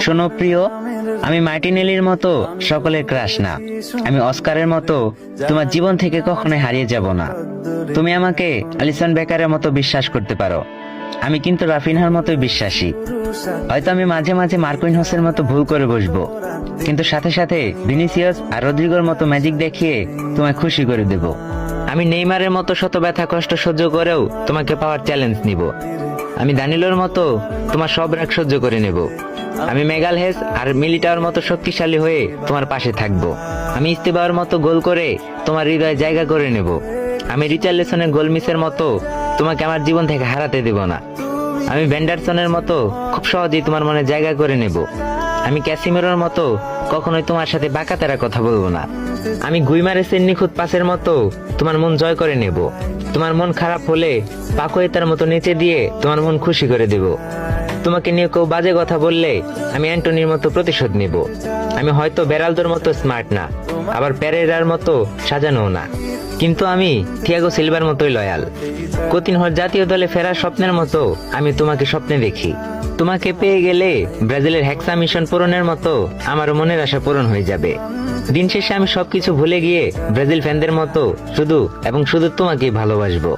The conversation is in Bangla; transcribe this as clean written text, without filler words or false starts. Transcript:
শোনো প্রিয়, আমি মার্টিনেলির মতো সকলের ক্রাশ না, আমি অস্কারের মতো তোমার জীবন থেকে কখনোই হারিয়ে যাব না। তুমি আমাকে অ্যালিসন বেকারের মতো বিশ্বাস করতে পারো, আমি কিন্তু রাফিনহার মতোই বিশ্বাসী। হয়তো আমি মাঝে মাঝে মার্কুইনহোসের মতো ভুল করে বসবো, কিন্তু সাথে সাথে ভিনিসিয়াস আর রদ্রিগোর মতো ম্যাজিক দেখিয়ে তোমায় খুশি করে দেব। আমি নেইমারের মতো শত ব্যথা কষ্ট সহ্য করেও তোমাকে পাওয়ার চ্যালেঞ্জ নিব। আমি দানিলোর মতো তোমার সব রাগ সহ্য করে নেব। আমি মেগালহেস আর মিলিটাওর মতো শক্তিশালী হয়ে তোমার পাশে থাকবো। আমি ইস্তেবাওর মতো গোল করে তোমার হৃদয়ে জায়গা করে নেব। আমি রিচার্লিসনের গোল মিসের মতো তোমাকে আমার জীবন থেকে হারাতে দেব না। আমি ভেন্ডারসনের মতো খুব সহজেই তোমার মনে জায়গা করে নেব। আমি ক্যাসিমেরোর মতো কখনোই তোমার সাথে বাঁকাতেরা কথা বলবো না। আমি গুইমারেসের নিখুঁত পাসের মতো তোমার মন জয় করে নেব। তোমার মন খারাপ হলে পাকোয়েতার মতো নেচে দিয়ে তোমার মন খুশি করে দেব। তোমাকে নিয়ে কেউ বাজে কথা বললে আমি অ্যান্টনির মতো প্রতিশোধ নেব। আমি হয়তো বেরালদোর মতো স্মার্ট না, আবার পেরেরার মতো সাজানো না, কিন্তু আমি থিয়াগো সিলভার মতোই লয়াল। কোতিনহোর জাতীয় দলে ফেরার স্বপ্নের মতো আমি তোমাকে স্বপ্নে দেখি। তোমাকে পেয়ে গেলে ব্রাজিলের হেক্সা মিশন পূরণের মতো আমার মনের আশা পূরণ হয়ে যাবে। দিন শেষে আমি সবকিছু ভুলে গিয়ে ব্রাজিল ফ্যানদের মতো শুধু এবং শুধু তোমাকেই ভালোবাসবো।